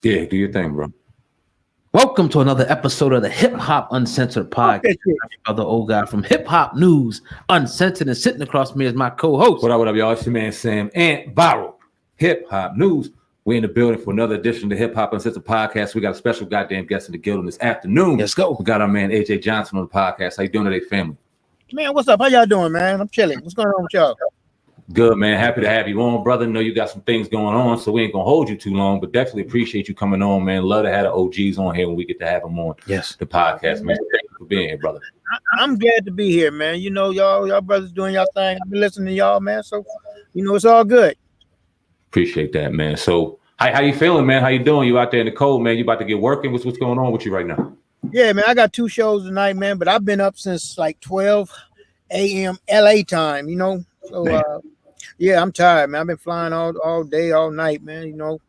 Yeah, do your thing, bro. Welcome to another episode of the Hip Hop Uncensored podcast. The old guy from Hip Hop News Uncensored, and sitting across me is my co-host. What up, y'all? It's your man Sam and Viral Hip Hop News. We in the building for another edition of the Hip Hop Uncensored podcast. We got a special goddamn guest in the guild this afternoon. Let's go. We got our man AJ Johnson on the podcast. How you doing today, family? Man, what's up? How y'all doing, man? I'm chilling. What's going on with y'all? Good, man. Happy to have you on, brother. Know you got some things going on, so we ain't gonna hold you too long, but definitely appreciate you coming on, man. Love to have the OGs on here when we get to have them on the podcast, man. Thank you for being here, brother. I'm glad to be here, man. You know, y'all brothers doing y'all thing. I've been listening to y'all, man. So, you know, it's all good. Appreciate that, man. So, how you feeling, man? How you doing? You out there in the cold, man? You about to get working? What's going on with you right now? Yeah, man. I got 2 shows tonight, man. But I've been up since like 12 a.m. LA time. You know, so yeah, I'm tired, man. I've been flying all day, all night, man. You know,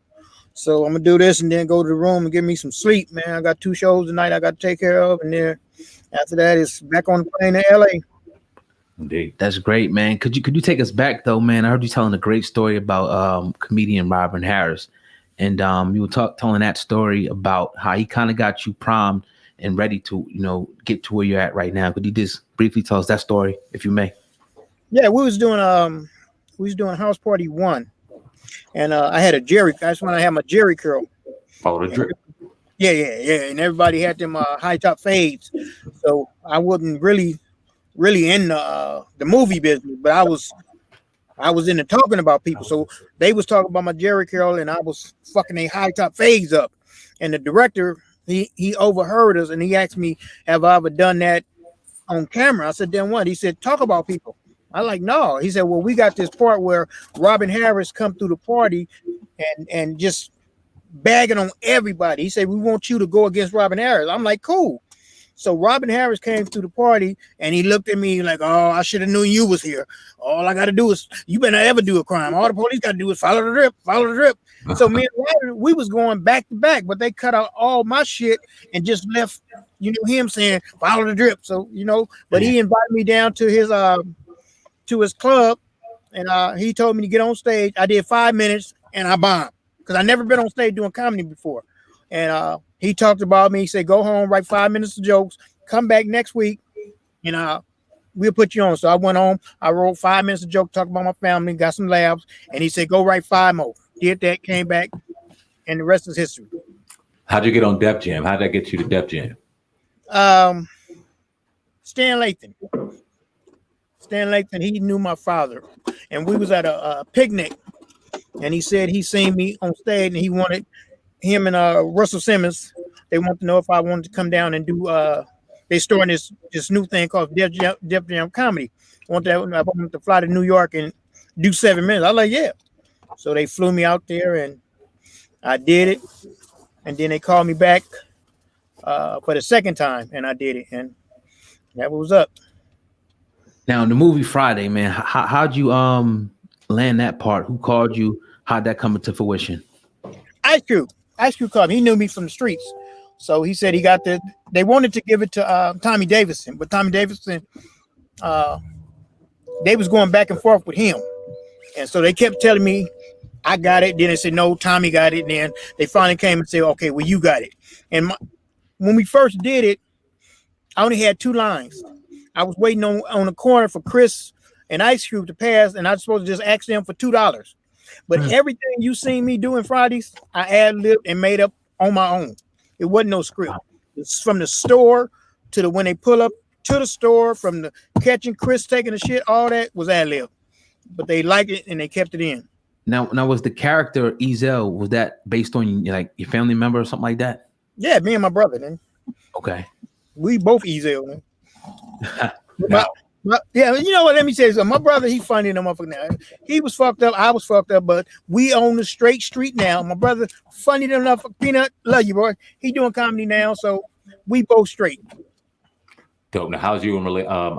so I'm gonna do this and then go to the room and get me some sleep, man. I got 2 shows tonight I got to take care of, and then after that it's back on the plane to LA. Indeed, that's great, man. Could you take us back though, man? I heard you telling a great story about comedian Robin Harris, and you were telling that story about how he kind of got you primed and ready to, you know, get to where you're at right now. Could you just briefly tell us that story, if you may? Yeah, we was doing House Party 1, and I had a Jerry. That's when I had my Jerry curl. Oh, the drip. Yeah, and everybody had them high top fades. So I wasn't really in the movie business, but I was into talking about people. So they was talking about my Jerry curl, and I was fucking a high top fades up. And the director, he overheard us, and he asked me, "Have I ever done that on camera?" I said, "Then what?" He said, "Talk about people." I like, no. He said, well, we got this part where Robin Harris come through the party and just bagging on everybody. He said, we want you to go against Robin Harris. I'm like, cool. So Robin Harris came through the party and he looked at me like, oh, I should have known you was here. All I got to do is, you better not ever do a crime. All the police got to do is follow the drip. So me and Robin, we was going back to back, but they cut out all my shit and just left, you know, him saying, follow the drip. So, you know, but he invited me down to his club, and he told me to get on stage. I did 5 minutes and I bombed because I never been on stage doing comedy before. And he talked about me. He said, go home, write 5 minutes of jokes, come back next week, and we'll put you on. So I went home, I wrote 5 minutes of jokes, talked about my family, got some laughs, and he said, go write 5 more. Did that, came back, and the rest is history. How'd you get on Def Jam? How'd that get you to Def Jam? Stan Lathan, he knew my father, and we was at a picnic, and he said he seen me on stage, and he wanted him and Russell Simmons. They wanted to know if I wanted to come down and do. They starting this new thing called Def Jam Comedy. I wanted to fly to New York and do 7 minutes. I was like, yeah. So they flew me out there, and I did it, and then they called me back for the second time, and I did it, and that was up. Now, in the movie Friday, man, how'd you land that part? Who called you? How'd that come into fruition? Ice Cube called me. He knew me from the streets. So he said they wanted to give it to Tommy Davidson, but Tommy Davidson, they was going back and forth with him. And so they kept telling me, I got it. Then they said, no, Tommy got it. And then they finally came and said, okay, well, you got it. And when we first did it, I only had 2 lines. I was waiting on the corner for Chris and Ice Cube to pass, and I was supposed to just ask them for $2. But everything you seen me doing Fridays, I ad-libbed and made up on my own. It wasn't no script. It's from the store to when they pull up to the store, from the catching Chris taking the shit, all that was ad-lib. But they liked it and they kept it in. Now was the character Ezel, was that based on like your family member or something like that? Yeah, me and my brother, man. Okay. We both Ezel, man. Yeah, you know what? Let me say something. My brother, he funny in the motherfucker now. He was fucked up. I was fucked up, but we on the straight street now. My brother, funny enough. Peanut, love you, boy. He doing comedy now, so we both straight. Dope. Now, how's you and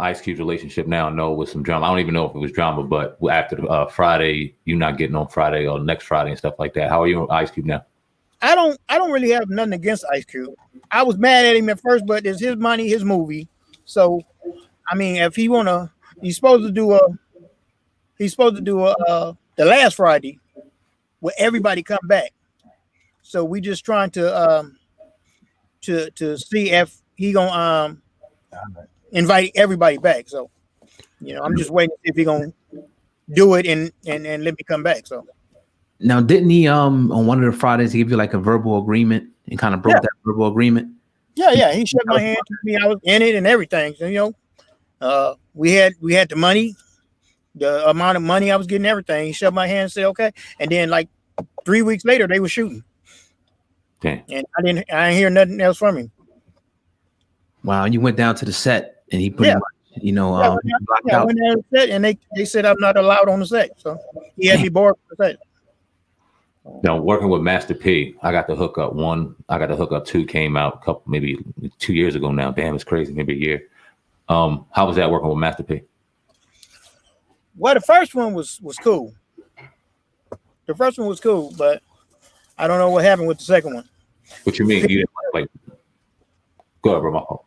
Ice Cube's relationship now? No, with some drama. I don't even know if it was drama, but after Friday, you not getting on Friday or next Friday and stuff like that. How are you and Ice Cube now? I don't really have nothing against Ice Cube. I was mad at him at first, but it's his money, his movie. So, I mean, if he wanna, he's supposed to do the last Friday where everybody come back. So we just trying to see if he gonna invite everybody back. So I'm just waiting to see if he gonna do it and let me come back. So now, didn't he on one of the Fridays he give you like a verbal agreement and kind of broke that verbal agreement? Yeah, he shook my hand, told me I was in it and everything. So we had the money, the amount of money I was getting, everything. He shook my hand and said okay, and then like 3 weeks later they were shooting. Okay. And I didn't hear nothing else from him. Wow, and you went down to the set and he pretty much, blocked I out. went down to the set and they said I'm not allowed on the set. So he had me bored for the set. Now, working with Master P, I got the hookup 1. I got the hookup 2 came out maybe 2 years ago now. Damn, it's crazy. Maybe a year. How was that working with Master P? Well, the first one was cool. The first one was cool, but I don't know what happened with the second one. What you mean? You didn't like? Go ahead, bro.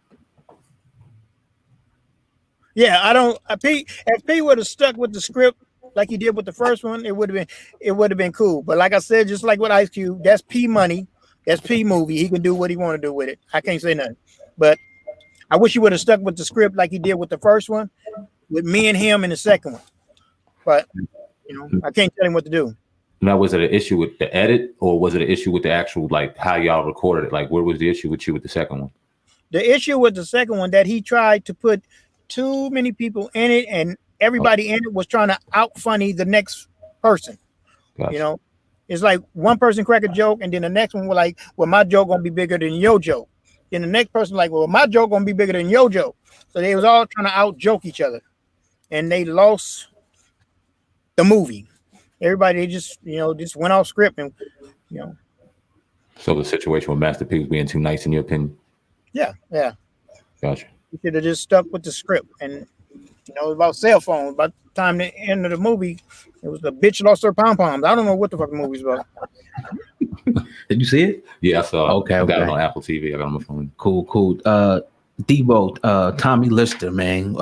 Yeah, I don't. If P would have stuck with the script like he did with the first one, it would have been cool. But like I said, just like with Ice Cube, that's P money, that's P movie. He can do what he want to do with it. I can't say nothing. But I wish he would have stuck with the script like he did with the first one, with me and him in the second one. But I can't tell him what to do. Now, was it an issue with the edit, or was it an issue with the actual how y'all recorded it? Like, where was the issue with you with the second one? The issue with the second one that he tried to put too many people in it, and everybody in it was trying to out funny the next person. Gotcha. It's like one person crack a joke, and then the next one was like, "Well, my joke gonna be bigger than your joke." Then the next person like, "Well, my joke gonna be bigger than your joke." So they was all trying to out joke each other, and they lost the movie. Everybody just went off script, and So the situation with Master P was being too nice in your opinion? Yeah. Gotcha. You should have just stuck with the script, and about cell phones. By the time the end of the movie, it was the bitch lost her pom poms. I don't know what the fuck the movie's about. Did you see it? Yeah, I saw it. Okay, I got it on Apple TV. I got it on my phone. Cool. Debo, Tommy Lister, man.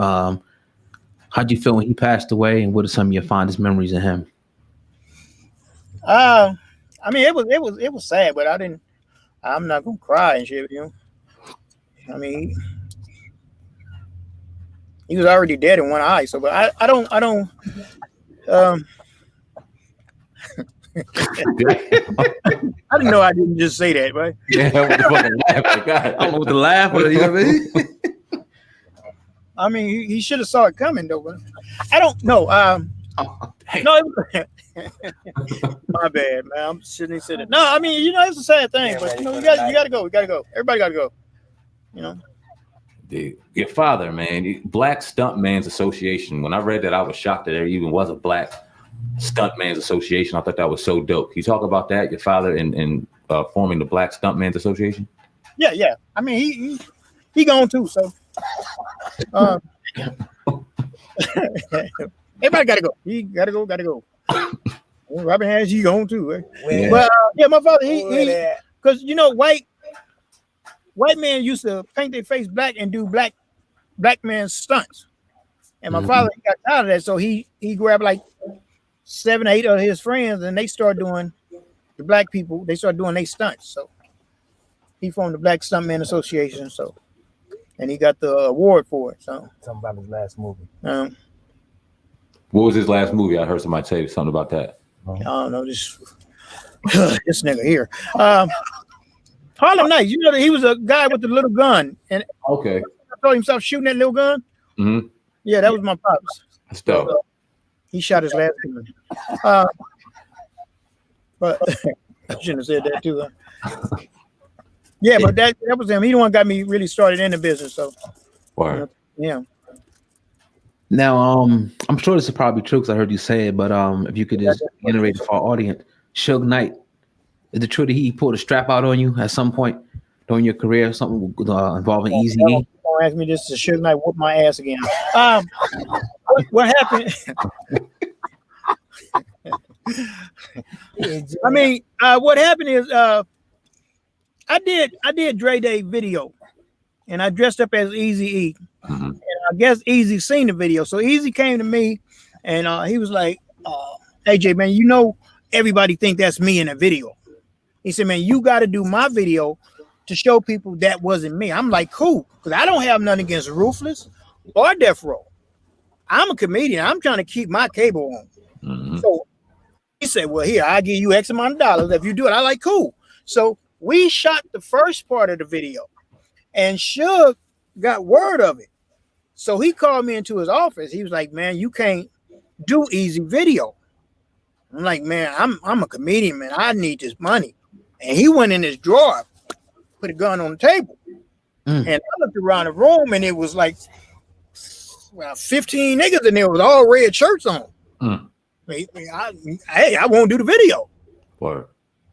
How'd you feel when he passed away, and what are some of your fondest memories of him? I mean, it was sad, but I'm not gonna cry and shit, I mean, he was already dead in one eye, so but I don't I didn't know I didn't just say that, right? Yeah, with the fucking laugh. I don't know what to laugh with, you know what I mean? I mean, he should have saw it coming though, but I don't know. No, my bad, man. I shouldn't have said it. No, I mean, it's a sad thing, but you gotta go. We gotta go. Everybody gotta go. Your father, man, Black Stuntman's Association. When I read that, I was shocked that there even was a Black Stuntman's Association. I thought that was so dope. Can you talk about that? Your father and forming the Black Stuntman's Association? Yeah. I mean, he gone too, so. Everybody gotta go. He gotta go. Robin Harris, he gone too, right? Yeah. But my father, he because white men used to paint their face black and do black man stunts, and my father got tired of that, so he grabbed like 7 or 8 of his friends, and they started doing the black people. They started doing their stunts, so he formed the Black Stuntman Association. So, and he got the award for it. So, something about his last movie. What was his last movie? I heard somebody say something about that. I don't know, this nigga here. Harlem Nights. He was a guy with the little gun, and okay, I saw himself shooting that little gun. Mm-hmm. Yeah, that was my pops. That's dope. He shot his last gun. But I shouldn't have said that too. Yeah, but that was him. He the one got me really started in the business. So, yeah. Now, I'm sure this is probably true because I heard you say it, but if you could just iterate for our audience, Suge Knight, is it true that he pulled a strap out on you at some point during your career, something involving Easy? Don't ask me this. Suge Knight whooped my ass again. What happened? I mean, what happened is I did Dre Day video, and I dressed up as Eazy-E. And I guess Easy seen the video, so Easy came to me, and he was like, "AJ, man, everybody think that's me in a video. He said, man, you got to do my video to show people that wasn't me. I'm like, cool, because I don't have nothing against Ruthless or Death Row. I'm a comedian. I'm trying to keep my cable on. Mm-hmm. So he said, well, here, I'll give you X amount of dollars if you do it. I like, cool. So we shot the first part of the video, and Suge got word of it. So he called me into his office. He was like, man, you can't do easy video. I'm like, man, I'm a comedian, man. I need this money. And he went in his drawer, put a gun on the table. And I looked around the room, and it was like 15 niggas in there with all red shirts on. I won't do the video. Word.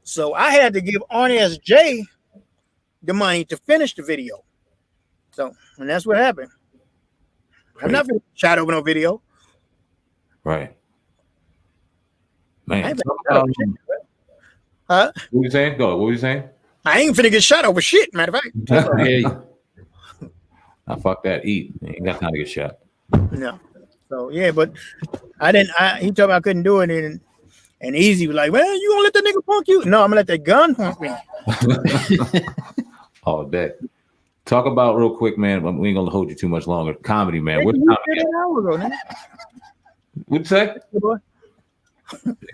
So I had to give RSJ the money to finish the video. So, and that's what happened. I'm not gonna shot over no video. Right. Man. Huh? What were you saying? Go. What were you saying? I ain't finna get shot over shit, matter of fact. I fuck that. Eat. Ain't got time to get shot. No. So yeah, but he told me I couldn't do it, and Easy was like, well, you gonna let that nigga punk you? No, I'm gonna let that gun punk me. All day. Talk about real quick, man. We ain't gonna hold you too much longer. Comedy, man. What comedy? What'd you say?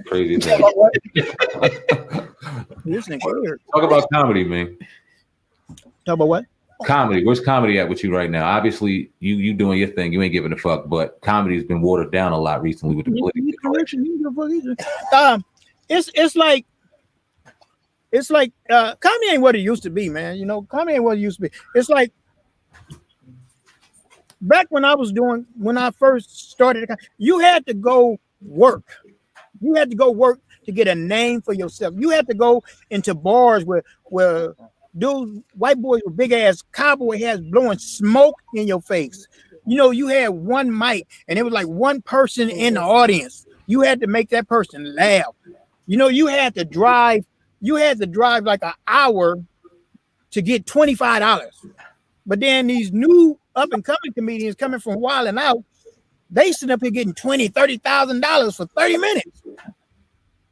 Crazy. Talk about comedy, man. Talk about what? Comedy. Where's comedy at with you right now? Obviously, you doing your thing. You ain't giving a fuck, but comedy's been watered down a lot recently with the political correction. It's like comedy ain't what it used to be, man. You know, comedy ain't what it used to be. It's like back when I first started, you had to go work. You had to go work to get a name for yourself. You had to go into bars where dudes, white boys with big ass cowboy hats blowing smoke in your face. You know, you had one mic and it was like one person in the audience. You had to make that person laugh. You know, you had to drive like an hour to get $25. But then these new up and coming comedians coming from Wild and Out, they sit up here getting $20,000, $30,000 for 30 minutes.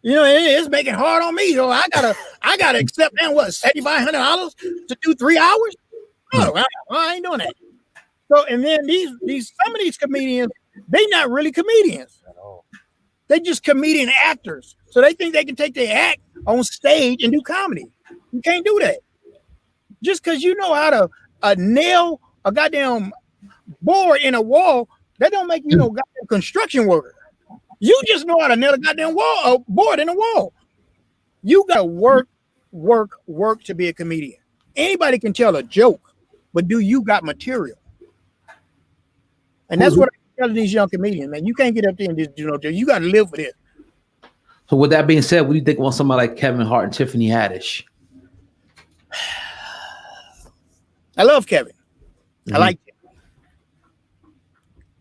You know, it's making it hard on me. So I gotta accept now what $7,500 to do 3 hours. No, I ain't doing that. So and then some of these comedians, they not really comedians. They just comedian actors. So they think they can take their act on stage and do comedy. You can't do that. Just because you know how to nail a goddamn board in a wall, that don't make you no goddamn construction worker. You just know how to nail a goddamn board in a wall. You gotta work to be a comedian. Anybody can tell a joke, but do you got material? And that's what I'm telling these young comedians, man. You can't get up there and just do no joke. You gotta live for this. So with that being said, what do you think about somebody like Kevin Hart and Tiffany Haddish? I love Kevin. I like Kevin.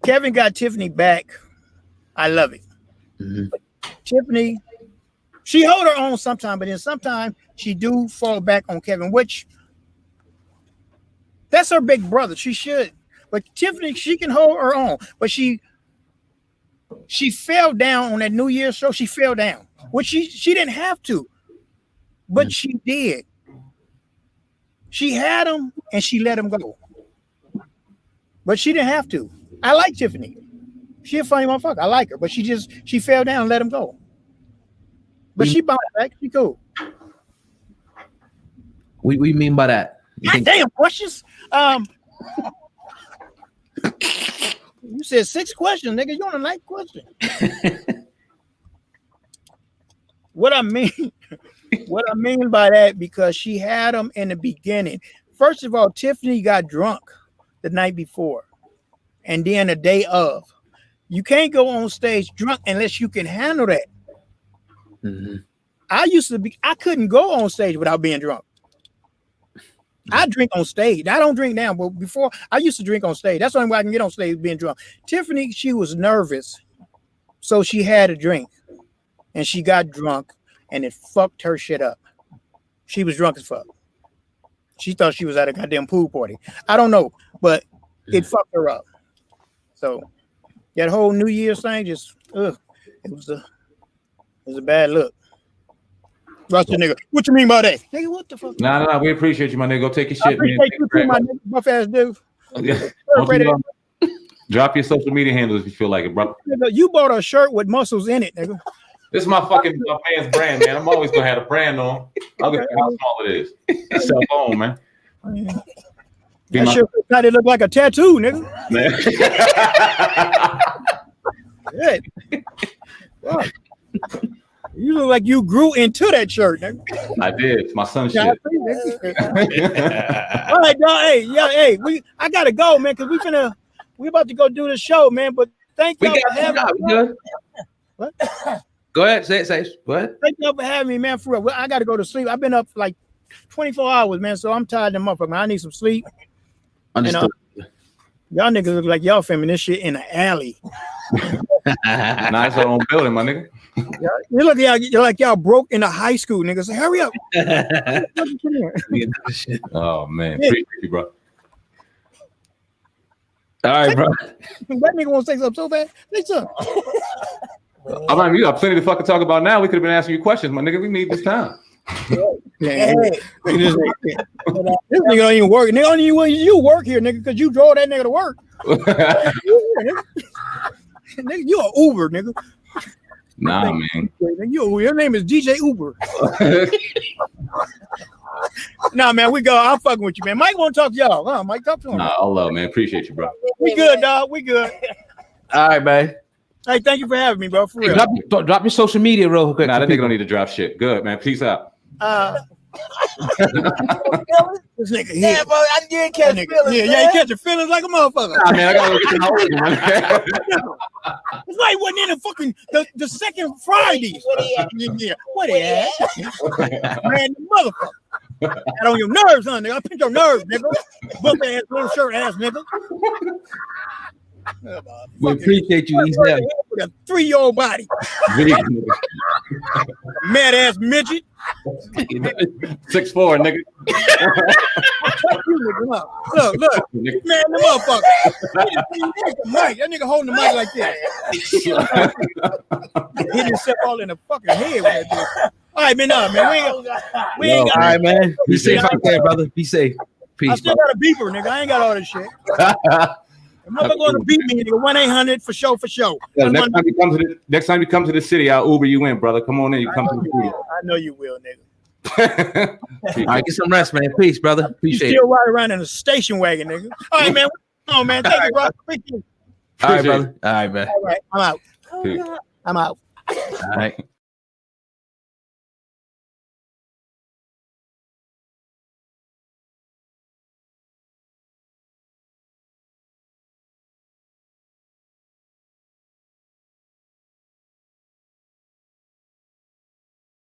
Kevin got Tiffany back. I love it. Tiffany, she hold her own sometimes, but then sometimes she do fall back on Kevin, which that's her big brother. She should. But Tiffany, she can hold her own. But she fell down on that New Year's show. She fell down, which she didn't have to, but she did. She had him and she let him go, but she didn't have to. I like Tiffany. She a funny motherfucker. I like her, but she fell down and let him go. But she bounced back. She cool. What do you mean by that? Damn questions. You said 6 questions, nigga. You want a 9th question? What I mean by that, because she had him in the beginning. First of all, Tiffany got drunk the night before, and then the day of. You can't go on stage drunk unless you can handle that. I couldn't go on stage without being drunk. I drink on stage. I don't drink now, but before I used to drink on stage. That's the only way I can get on stage being drunk. Tiffany, she was nervous, so she had a drink, and she got drunk, and it fucked her shit up. She was drunk as fuck. She thought she was at a goddamn pool party. I don't know, but it fucked her up. So that whole New Year's thing just, it was a bad look. Watch the nigga. What you mean by that? Nigga, what the fuck? Nah. We appreciate you, my nigga. Go take your shit, man. You too, my nigga, buff ass dude. Drop your social media handles if you feel like it, bro. Nigga, you bought a shirt with muscles in it, nigga. This is my man's brand, man. I'm always gonna have a brand on. I don't care how small it is. It's cell phone, man. That shit kind of look like a tattoo, nigga. Man. Yeah. You look like you grew into that shirt, nigga. I did. It's my son's shit. All right, dog. Hey, I gotta go, man, because we about to go do the show, man. But thank y'all for having me. What? Go ahead, say it. What? Thank y'all for having me, man. For real. I gotta go to sleep. I've been up like 24 hours, man. So I'm tired of the motherfucker, man. I need some sleep. Understood. And, y'all niggas look like y'all filming this shit in an alley. Nice own building, my nigga. You look like y'all broke in a high school, niggas. So hurry up. Oh man, appreciate you, bro. All right, bro. That nigga want to say something so bad. Say something. I mean, you got plenty to fucking talk about now. We could have been asking you questions, my nigga. We need this time. This nigga don't even work. Nigga, only you work here, nigga, because you drove that nigga to work. Nigga, you an Uber, nigga. Nah, man. Your name is DJ Uber. Nah, man, we go. I'm fucking with you, man. Mike won't talk to y'all. Huh? Mike, talk to him. Nah, all love, man. Appreciate you, bro. We good, dog. We good. All right, man. Hey, thank you for having me, bro. For real. Drop your social media real quick. Nah, that nigga don't need to drop shit. Good, man. Peace out. This nigga here. Yeah, bro, I did catch feelings. Yeah, you catch your feelings like a motherfucker. Nah, man, I gotta get to my organ, man. It's like he wasn't in the fucking the second Friday. Yeah, what he at? Man, the motherfucker. Got on your nerves, huh, nigga? I picked your nerves, nigga. Buff ass little shirt ass nigga. We appreciate you. He's there with a 3-year-old body. Mad ass midget. 6'4", nigga. Look, man, the motherfucker. That nigga holding the mic like that. Hit himself all in the fucking head with that dude. All right, man, we ain't got. All right, man. Be safe out there, brother. Be safe. Peace. I still got a beeper, nigga. I ain't got all this shit. The motherfucker going to beat me, nigga. 1-800 for show. Yeah, next time you come to the city, I'll Uber you in, brother. Come on in. You come to the city. I know you will, nigga. All right, get some rest, man. Peace, brother. Appreciate you still ride around in a station wagon, nigga. All right, man. Come on, man. Thank you, bro. All right, brother. All right, man. All right, I'm out. I'm out. All right.